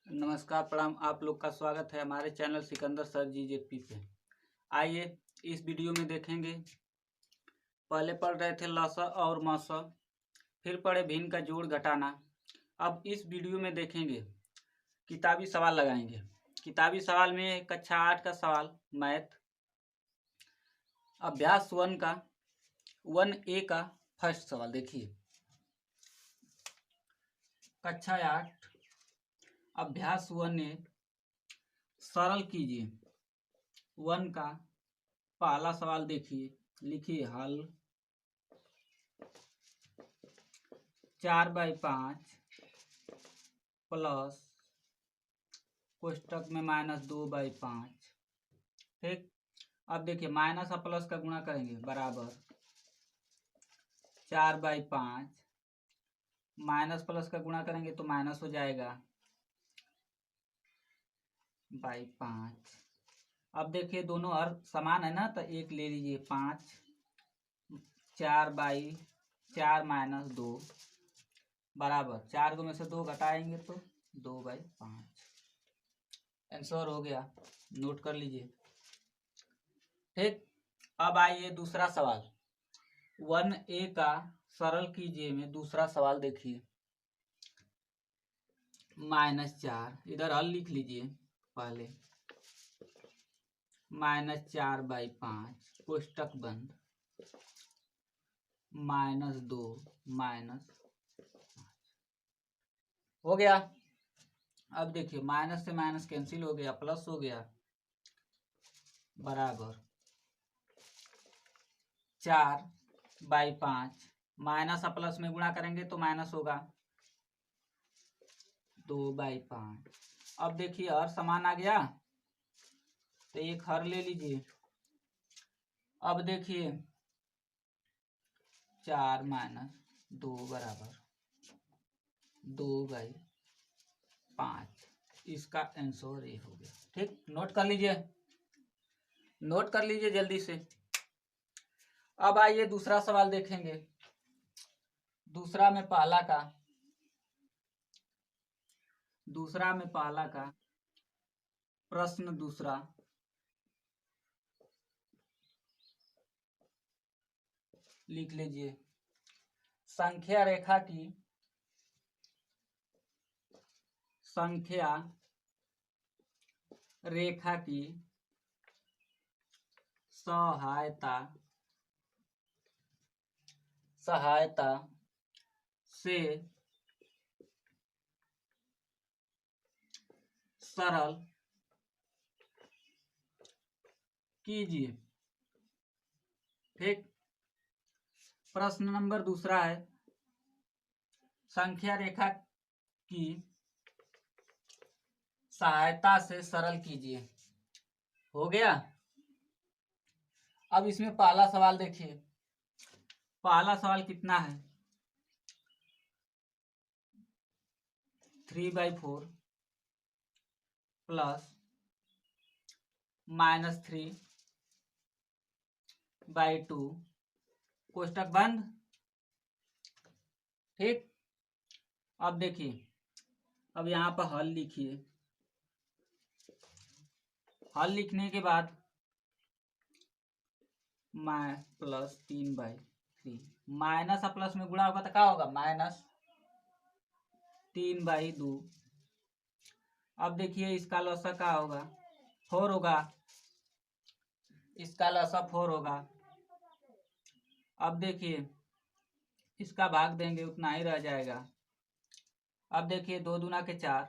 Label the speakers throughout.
Speaker 1: नमस्कार प्रणाम। आप लोग का स्वागत है हमारे चैनल सिकंदर सर जीजेपी पे। आइए इस वीडियो में देखेंगे, पहले पढ़ रहे थे लसा और मसा, फिर पढ़े भिन्न का जोड़ घटाना। अब इस वीडियो में देखेंगे किताबी सवाल लगाएंगे। किताबी सवाल में कक्षा 8 का सवाल मैथ अभ्यास 1A का फर्स्ट सवाल देखिए। कक्षा 8 अभ्यास 1A सरल कीजिए 1 का पहला सवाल देखिए। लिखिए हल 4/5 प्लस कोष्टक में -2/5। ठीक, अब देखिए माइनस और प्लस का गुणा करेंगे बराबर 4/5 माइनस प्लस का गुणा करेंगे तो माइनस हो जाएगा /5। अब देखिए दोनों हर समान है ना, तो एक ले लीजिए 5, 4/4 - 2 बराबर 4 में से 2 घटाएंगे तो 2/5। आंसर हो गया, नोट कर लीजिए। ठीक, अब आइए दूसरा सवाल 1A का सरल कीजिए में दूसरा सवाल देखिए। -4 इधर हल लिख लीजिए। पहले -4/5 कोष्टक बंद -2 -5 हो गया। अब देखिए माइनस से माइनस कैंसिल हो गया, प्लस हो गया बराबर 4/5 माइनस और प्लस में गुणा करेंगे तो माइनस होगा 2/5। अब देखिए हर समान आ गया तो एक हर ले लीजिए। अब देखिए 4 - 2 बराबर 2/5। इसका आंसर ये हो गया। ठीक, नोट कर लीजिए, नोट कर लीजिए जल्दी से। अब आइए दूसरा सवाल देखेंगे। दूसरा में पहला का प्रश्न दूसरा लिख लीजिए। संख्या रेखा की सहायता से सरल कीजिए। ठीक, प्रश्न नंबर दूसरा है संख्या रेखा की सहायता से सरल कीजिए। हो गया। अब इसमें पहला सवाल देखिए। पहला सवाल कितना है 3/4 प्लस -3/2 कोष्टक बंद। ठीक, अब देखिए, अब यहाँ पर हल लिखिए। हल लिखने के बाद +3/3 माइनस और प्लस में गुणा होगा तो क्या होगा -3/2। अब देखिए इसका लसा क्या होगा 4 होगा, इसका लसा 4 होगा। अब देखिए इसका भाग देंगे उतना ही रह जाएगा। अब देखिए 2 दूना के 4,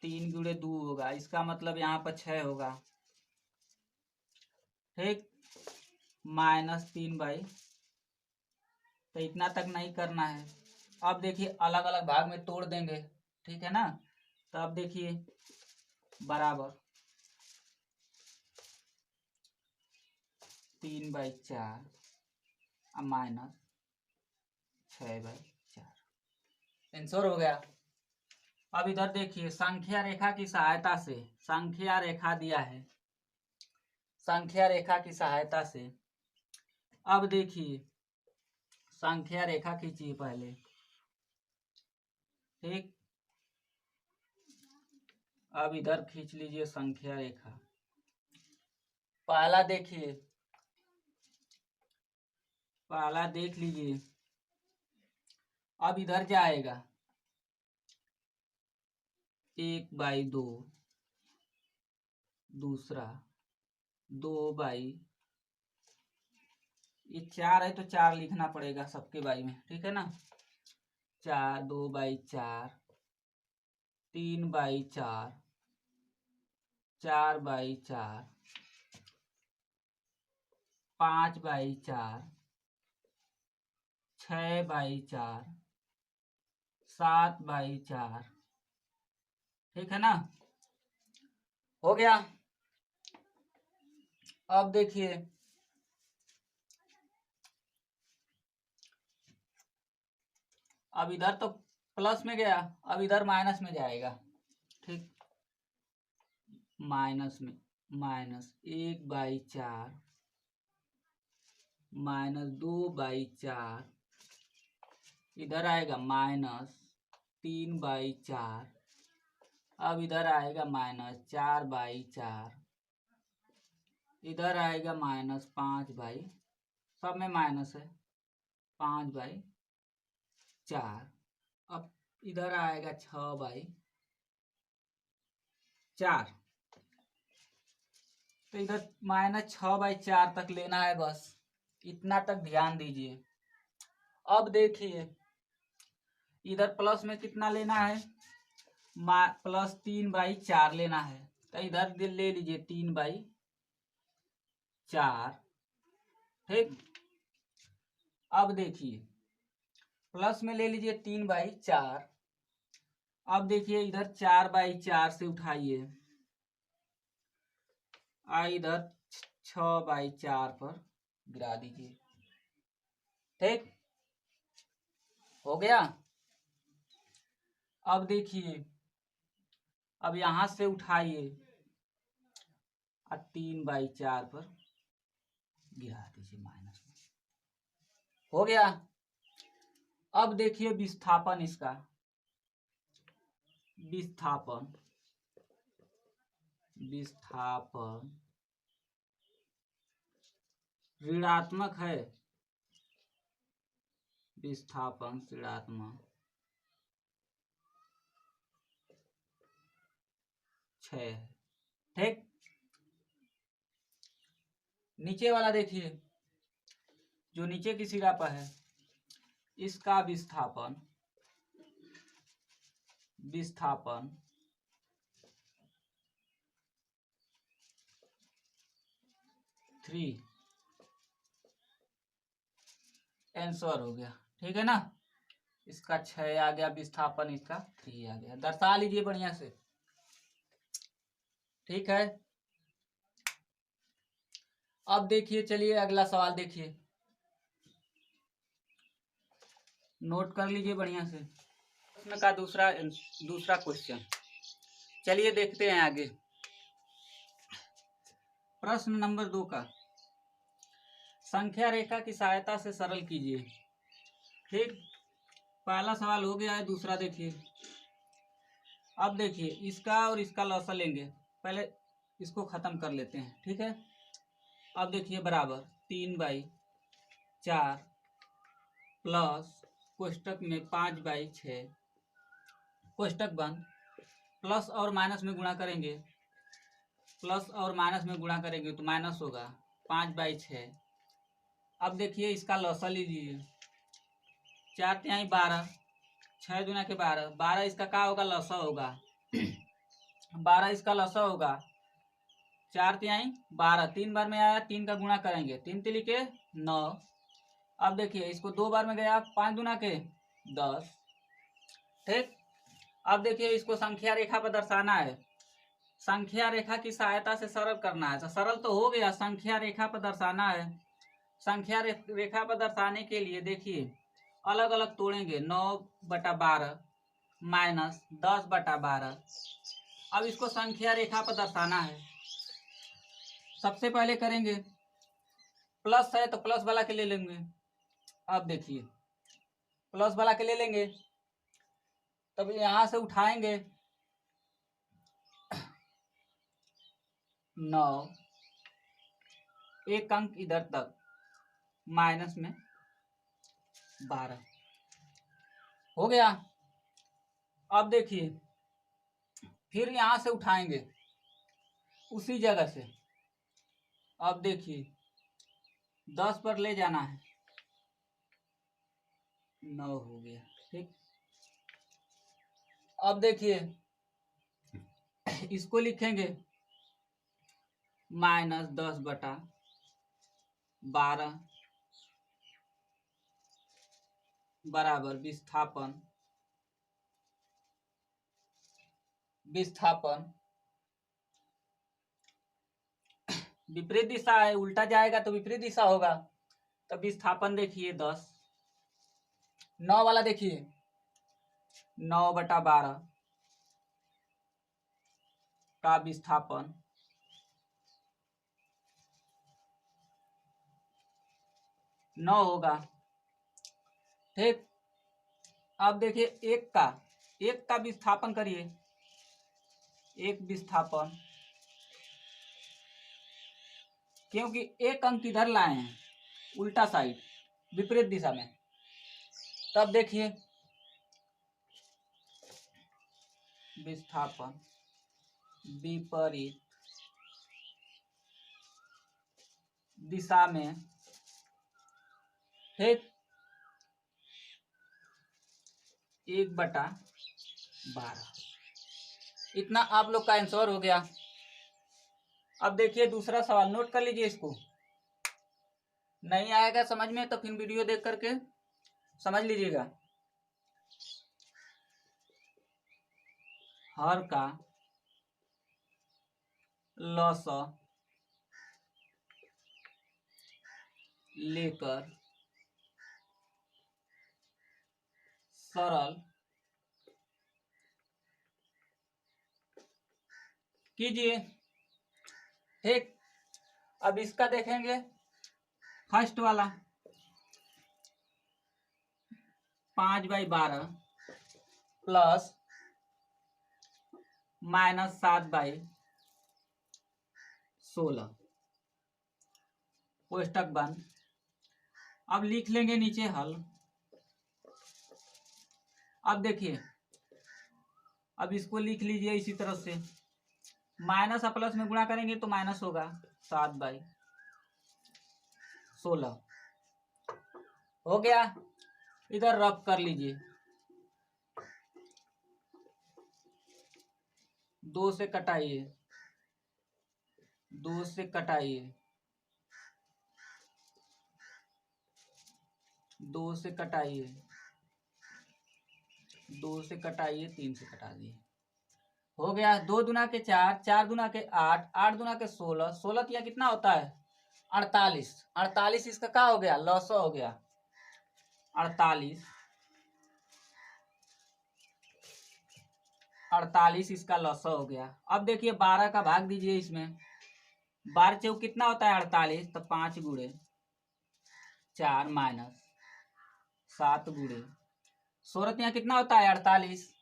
Speaker 1: 3 × 2 होगा, इसका मतलब यहाँ पर 6 होगा। ठीक, -3/, तो इतना तक नहीं करना है। अब देखिए अलग अलग भाग में तोड़ देंगे, ठीक है ना। तो अब देखिए बराबर 3/4 -6/4 आंसर हो गया। अब इधर देखिए संख्या रेखा की सहायता से, संख्या रेखा दिया है, संख्या रेखा की सहायता से। अब देखिए संख्या रेखा खींचिए पहले। ठीक, अब इधर खींच लीजिए संख्या रेखा। पहला देखिए, पहला देख लीजिए। अब इधर जाएगा 1/2, दूसरा 2/, ये 4 है तो 4 लिखना पड़ेगा सबके बाई में, ठीक है ना। 4, 2/4, 3/4, 4/4, 5/4, 6/4, 7/4, ठीक है ना। हो गया। अब देखिए, अब इधर तो प्लस में गया, अब इधर माइनस में जाएगा, ठीक। माइनस में, -1/4, -2/4, इधर आएगा -3/4, अब इधर आएगा -4/4, इधर आएगा -5/, सब में माइनस है, 5/4, अब इधर आएगा 6/4, तो इधर -6/4 तक लेना है, बस इतना तक ध्यान दीजिए। अब देखिए इधर प्लस में कितना लेना है, +3/4 लेना है, तो इधर ले लीजिए 3/4, ठीक। अब देखिए प्लस में ले लीजिए 3/4, अब देखिए इधर 4/4 से उठाइए, इधर 6/4 पर गिरा दीजिए, ठीक हो गया। अब देखिए, अब यहां से उठाइए और 3/4 पर गिरा दीजिए माइनस में, हो गया। अब देखिए विस्थापन, इसका विस्थापन ऋणात्मक है, विस्थापन ऋणात्मक 6, ठीक। नीचे वाला देखिए, जो नीचे की सिरा पर है, इसका विस्थापन 3, आंसर हो गया, ठीक है ना। इसका 6 आ गया विस्थापन, इसका 3 आ गया, दर्शा लीजिए बढ़िया से, ठीक है। अब देखिए, चलिए अगला सवाल देखिए, नोट कर लीजिए बढ़िया से, इसमें का दूसरा क्वेश्चन। चलिए देखते हैं आगे। प्रश्न नंबर 2 का, संख्या रेखा की सहायता से सरल कीजिए, ठीक। पहला सवाल हो गया है, दूसरा देखिए। अब देखिए इसका और इसका लॉसा लेंगे, पहले इसको खत्म कर लेते हैं, ठीक है। अब देखिए बराबर 3/4 प्लस कोष्टक में 5/6, कोष्टक बंद, प्लस और माइनस में गुणा करेंगे, प्लस और माइनस में गुणा करेंगे तो माइनस होगा 5/6। अब देखिए इसका लॉसा लीजिए, 4 तिहाई 12, 6 दूना के 12, 12 इसका क्या होगा, लॉसा होगा 12 इसका लॉसा होगा, 4 तिहाई 12, 3 बार में आया, 3 का गुणा करेंगे, 3 तिली के 9। अब देखिए इसको 2 बार में गया, 5 दूना के 10, ठीक। अब देखिए इसको संख्या रेखा पर दर्शाना है, संख्या रेखा की सहायता से सरल करना है, तो सरल तो हो गया, संख्या रेखा पर दर्शाना है। संख्या रेखा पर दर्शाने के लिए देखिए अलग अलग तोड़ेंगे, 9/12 माइनस 10/12। अब इसको संख्या रेखा पर दर्शाना है, सबसे पहले करेंगे प्लस है तो प्लस वाला के ले लेंगे। अब देखिए प्लस वाला के ले लेंगे, तब यहां से उठाएंगे 9, एक अंक इधर तक माइनस में 12 हो गया। अब देखिए फिर यहां से उठाएंगे उसी जगह से। अब देखिए 10 पर ले जाना है, 9 हो गया। ठीक, अब देखिए इसको लिखेंगे -10/12 बराबर विस्थापन विपरीत दिशा है, उल्टा जाएगा तो विपरीत दिशा होगा। तो विस्थापन देखिए 10, 9 वाला देखिए 9/12 का विस्थापन 9 होगा। ठीक, अब देखिए एक का विस्थापन करिए, एक विस्थापन, क्योंकि एक अंक इधर लाए हैं उल्टा साइड विपरीत दिशा में। तब देखिए विस्थापन विपरीत दिशा में। ठीक, 1/12 इतना आप लोग का आंसर हो गया। अब देखिए दूसरा सवाल, नोट कर लीजिए इसको। नहीं आएगा समझ में तो फिर वीडियो देख करके समझ लीजिएगा। हर का लॉस लेकर सरल कीजिए। ठीक, अब इसका देखेंगे फर्स्ट वाला 5/12 प्लस -7/16 कोष्टक बंद। अब लिख लेंगे नीचे हल। अब देखिए अब इसको लिख लीजिए इसी तरह से, माइनस और प्लस में गुणा करेंगे तो माइनस होगा 7/16 हो गया। इधर रब कर लीजिए, 2 से कटाइए, 2 से कटाइए, 2 से कटाइए, 2 से कटाइए, 3 से कटा दिए। हो गया 2 दूना के 4, 4 दूना के 8, 8 दूना के 16, 16 या कितना होता है 48, 48 इसका क्या हो गया लॉस हो गया 48 इसका लॉस हो गया। अब देखिए 12 का भाग दीजिए इसमें, 12 चौक कितना होता है 48, तो 5 गुणे 4 माइनस 7 गुणे 16 यहाँ कितना होता है 48।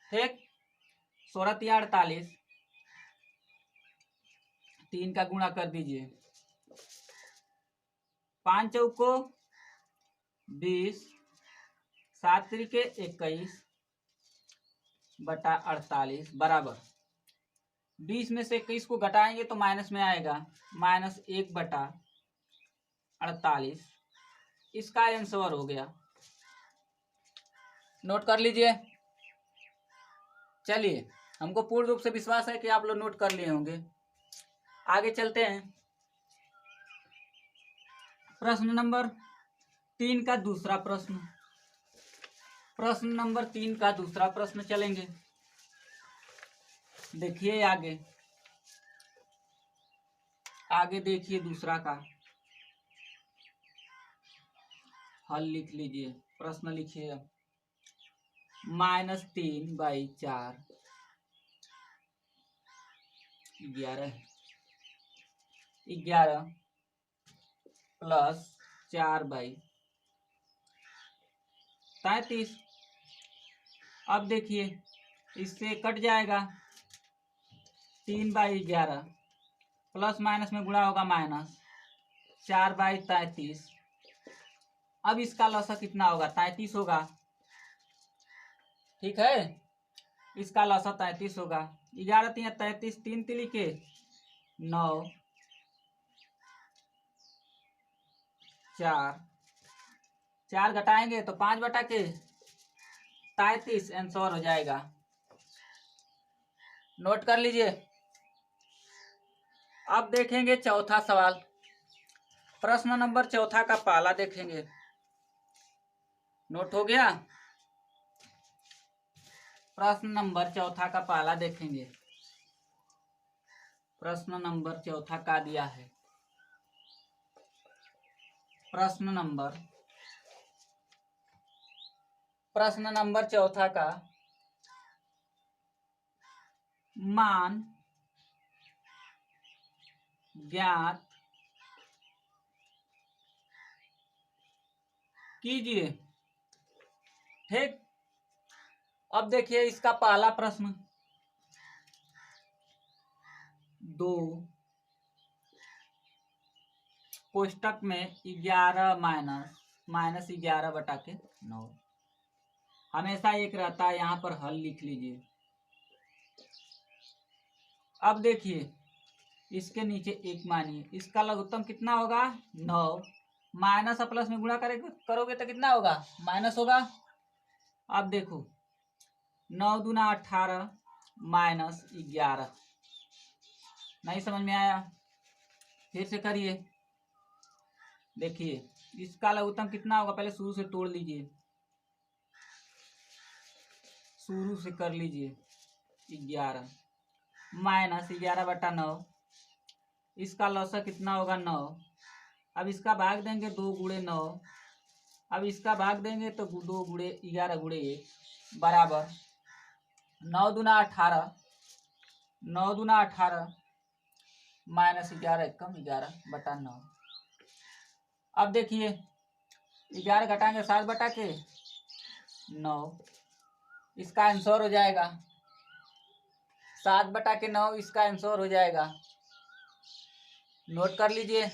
Speaker 1: ठीक, 16 या 48, 3 का गुणा कर दीजिए, 5 चौको 20, 7 त्रिके 21 बटा 48 बराबर 20 में से 21 को घटाएंगे तो माइनस में आएगा -1/48। इसका आंसर हो गया। नोट कर लीजिए। चलिए, हमको पूर्ण रूप से विश्वास है कि आप लोग नोट कर लिए होंगे। आगे चलते हैं। प्रश्न नंबर 3 का दूसरा प्रश्न, प्रश्न नंबर 3 का दूसरा प्रश्न चलेंगे। देखिए आगे देखिए दूसरा का हल लिख लीजिए। प्रश्न लिखिए -3/4 11 प्लस 4/33। अब देखिए इससे कट जाएगा 3/11 प्लस माइनस में गुणा होगा माइनस, 4/33। अब इसका लसा कितना होगा, 33 होगा। ठीक है, इसका लसा 33 होगा। 11 3 33, 3 3 के 9, 4 घटाएंगे तो 5/33 आंसर हो जाएगा। नोट कर लीजिए। अब देखेंगे चौथा सवाल। प्रश्न नंबर चौथा का पहला देखेंगे। नोट हो गया। प्रश्न नंबर चौथा का पहला देखेंगे। प्रश्न नंबर चौथा का दिया है। प्रश्न नंबर चौथा का मान ज्ञात कीजिए। ठीक, अब देखिए इसका पहला प्रश्न, 2 कोष्टक में 11 माइनस 11/9। हमेशा एक रहता है, यहां पर हल लिख लीजिए। अब देखिए इसके नीचे एक मानिए, इसका लघुत्तम कितना होगा, 9। माइनस और प्लस में गुणा करोगे तो कितना होगा, माइनस होगा। अब देखो 9 दूना 18 माइनस 11। नहीं समझ में आया, फिर से करिए। देखिए इसका लघुत्तम कितना होगा, पहले शुरू से तोड़ लीजिए, शुरू से कर लीजिए। 11 माइनस 11/9, इसका लौसा कितना होगा, 9। अब इसका भाग देंगे 2 गुणे 9। अब इसका भाग देंगे तो 2 गुणे 11 गुणे 1 बराबर 9 दूना 18, 9 दूना 18 माइनस 11 एकम 11/9। अब देखिए 11 घटाएंगे 7/9, इसका आंसर हो जाएगा 7/9, इसका आंसर हो जाएगा। नोट कर लीजिए।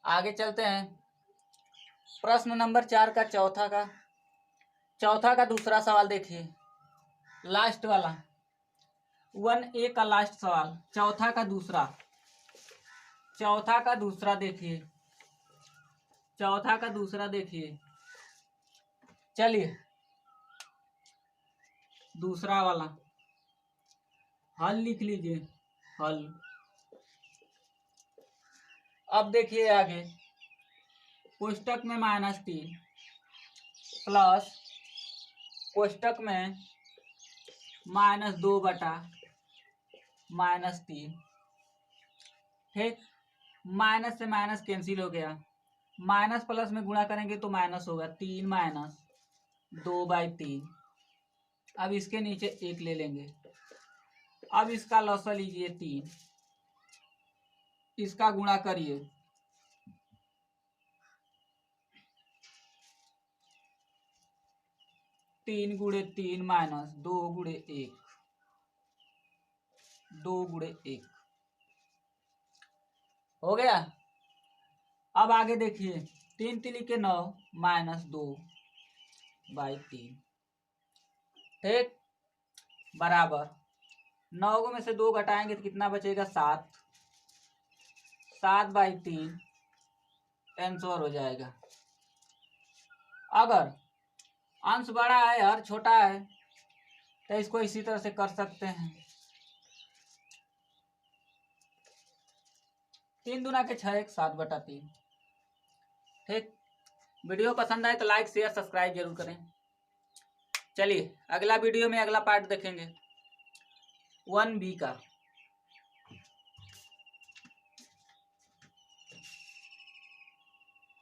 Speaker 1: आगे चलते हैं। प्रश्न नंबर 4 का चौथा का दूसरा सवाल देखिए, लास्ट वाला 1A का लास्ट सवाल, चौथा का दूसरा देखिए, चौथा का दूसरा देखिए। चलिए दूसरा वाला हल लिख लीजिए, हल। अब देखिए आगे कोष्टक में -3 प्लस कोष्टक में -2/-3। ठीक, माइनस से माइनस कैंसिल हो गया, माइनस प्लस में गुणा करेंगे तो माइनस होगा, 3 माइनस 2/3। अब इसके नीचे 1 ले लेंगे। अब इसका लौसा लीजिए 3, इसका गुणा करिए, 3 गुणे 3 माइनस 2 गुणे 1, 2 गुणे 1 हो गया। अब आगे देखिए 3 3 के 9 माइनस 2/3। ठीक, बराबर 9 में से 2 घटाएंगे तो कितना बचेगा, 7/3 आंसर हो जाएगा। अगर अंश बड़ा है और छोटा है तो इसको इसी तरह से कर सकते हैं। 3 दूना के 6 7/3। ठीक, वीडियो पसंद आए तो लाइक शेयर सब्सक्राइब जरूर करें। चलिए अगला वीडियो में अगला पार्ट देखेंगे 1B का।